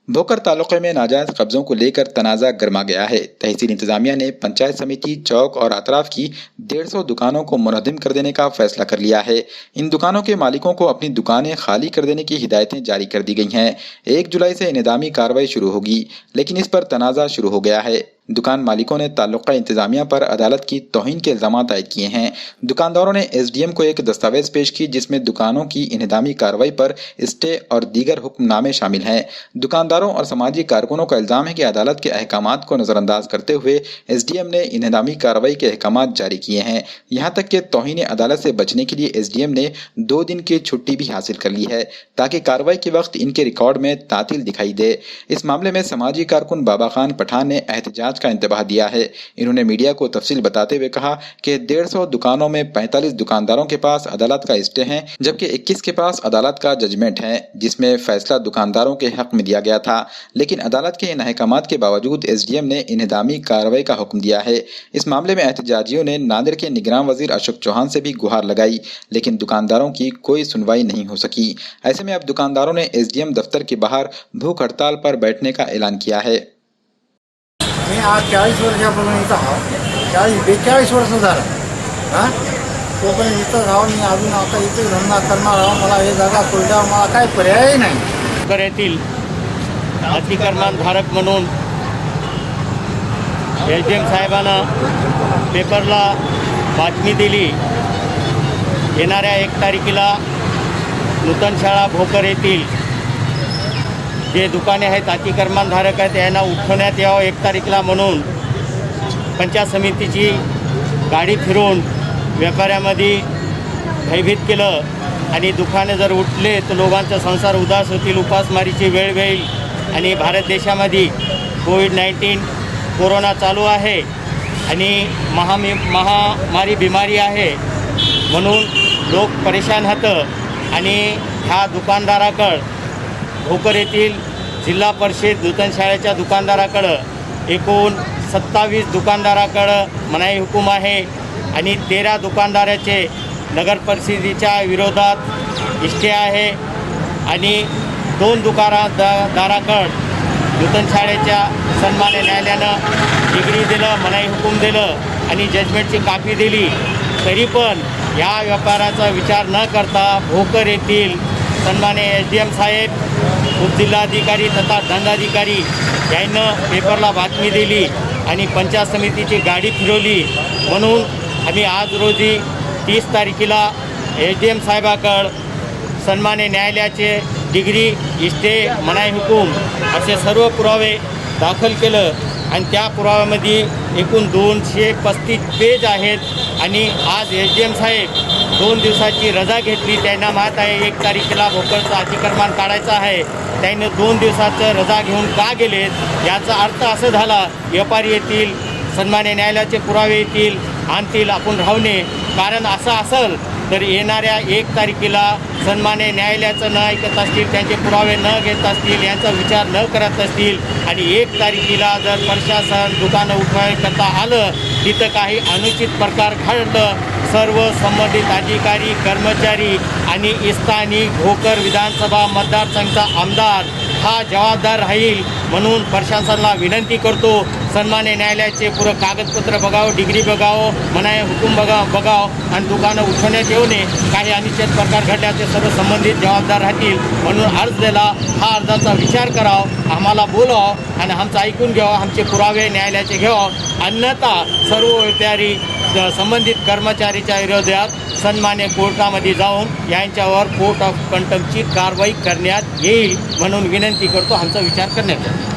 भोकर तालुके में नाजायज कब्जों को लेकर तनाज़ा गर्मा गया है। तहसील इंतजामिया ने पंचायत समिति चौक और अतराफ की 150 दुकानों को मुनहदिम कर देने का फैसला कर लिया है। इन दुकानों के मालिकों को अपनी दुकानें खाली कर देने की हिदायतें जारी कर दी गई हैं। 1 जुलाई से इंतजामी कार्रवाई शुरू होगी, लेकिन इस पर तनाज़ा शुरू हो गया है। दुकान मालिकों ने ताल्लुका इंतजामिया पर अदालत की तौहीन के इल्जाम आयद किए हैं। दुकानदारों ने एसडीएम को एक दस्तावेज पेश की जिसमें दुकानों की इंहदामी कार्रवाई पर स्टे और दीगर हुक्मनामे शामिल हैं। दुकानदारों और समाजी कारकुनों का इल्जाम है कि अदालत के अहकामात को नजरअंदाज करते हुए एसडीएम ने इंहदामी कार्रवाई के अहकामात जारी किए हैं। यहाँ तक कि तौहीन अदालत से बचने के लिए एसडीएम ने 2 दिन की छुट्टी भी हासिल कर ली है ताकि कार्रवाई के वक्त इनके रिकॉर्ड में तातील दिखाई दे। इस मामले में समाजी कारकुन बाबा खान पठान ने एहतजाज का इंतबाह दिया है। इन्होंने मीडिया को तफसील बताते हुए कहा कि 150 दुकानों में 45 दुकानदारों के पास अदालत का स्टे है, जबकि 21 के पास अदालत का जजमेंट है जिसमें फैसला दुकानदारों के हक में दिया गया था। लेकिन अदालत के इन अहकामात के बावजूद एसडीएम ने इंहदामी कार्रवाई का हुक्म दिया है। इस मामले में एहतजाजियों ने नांदेड़ के निगरान वजीर अशोक चौहान से भी गुहार लगाई, लेकिन दुकानदारों की कोई सुनवाई नहीं हो सकी। ऐसे में अब दुकानदारों ने एसडीएम दफ्तर के बाहर भूख हड़ताल पर बैठने का ऐलान किया है। मी आज 40 वर्षापासून इथं आहो, 42 वर्ष झालं हां, तोपर्यंत इथं राहून मी अजून आता इथे धंदा करणार आहो। मला हे जागा सोडल्यावर मला काही पर्याय नाही। भोकर येथील अतिक्रमणधारक म्हणून एसडीएम साहेबांना पेपरला बातमी दिली। येणाऱ्या 1 तारखेला नूतन शाळा भोकर येथील जे दुकाने आहेत अतिक्रमणधारक आहेत यांना उठवण्यात यावं 1 तारखेला म्हणून पंचायत समितीची गाडी फिरवून व्यापाऱ्यामध्ये भयभीत केलं आणि दुकाने जर उठले तर लोकांचा संसार उदास होतील, उपासमारीची वेळ येईल आणि भारत देशामध्ये कोविड-19 कोरोना चालू आहे आणि महामारी बिमारी आहे म्हणून लोक परेशान होतं आणि ह्या दुकानदाराकडं भोकर येथील जिल्हा परिषद नूतन शाळेच्या दुकानदाराकडं एकूण 27 दुकानदाराकडं मनाई हुकूम आहे आणि 13 दुकानदाराचे नगर परिषदेच्या विरोधात इष्टे आहे आणि 2 दुकानदाराकडं नूतन शाळेच्या सन्मान्य न्यायालयानं डिग्री दिलं, मनाई हुकूम दिलं आणि जजमेंटची कापी दिली। तरी पण या व्यापाराचा विचार न करता भोकर येथील सन्मान्य एसडीएम साहेब, उपजिल्हाधिकारी तथा दंडाधिकारी यांनी पेपरला बातमी दिली आणि पंचायत समितीची गाडी फिरवली। म्हणून आम्ही आज रोजी 30 तारखेला एसडीएम साहेबाकडं सन्मान्य न्यायालयाचे डिग्री, इष्टे, मनाई हुकूम असे सर्व पुरावे दाखल केलं आणि त्या पुराव्यामध्ये एकूण 235 पेज आहेत आणि आज एसडीएम साहेब 2 दिवसाची रजा घेतली। त्यांना माहीत आहे 1 तारखेला भोकरचं अतिक्रमण काढायचं आहे, त्यांनी 2 दिवसाचं रजा घेऊन का गेलेत याचा अर्थ असं झाला व्यापारी येतील, सन्मान्य न्यायालयाचे पुरावे येतील, आणतील, आपण राहू नये। कारण असं असेल तर येणाऱ्या 1 तारखेला सन्मान्य न्यायालयाचं न ऐकत असतील, त्यांचे पुरावे न घेत असतील, यांचा विचार न करत असतील आणि 1 तारखेला जर प्रशासन दुकानं उठवायकरता आलं, तिथं काही अनुचित प्रकार घडलं, सर्व संबंधित अधिकारी, कर्मचारी आणि स्थानिक भोकर विधानसभा मतदारसंघाचा आमदार हा जबाबदार राहील। म्हणून प्रशासनाला विनंती करतो, सन्मान्य न्यायालयाचे पुरं कागदपत्र बघावं, डिग्री बघावं, मनाई हुकूम बघावं आणि दुकानं उठवण्यात येऊ नये। काही अनुचित प्रकार घडल्याचे सर्व संबंधित जबाबदार राहतील म्हणून अर्ज दिला। हा अर्जाचा विचार करावा, आम्हाला बोलावं आणि आमचं ऐकून घ्यावं, आमचे पुरावे न्यायालयाचे घ्यावं। अन्यथा सर्व व्यापारी संबंधित कर्मचारीच्या विरोधात सन्मान्य कोर्टामध्ये जाऊन यांच्यावर कोर्ट ऑफ कंटेम्प्टची कारवाई करण्यात येईल म्हणून विनंती करतो, आमचा विचार करण्यात येईल।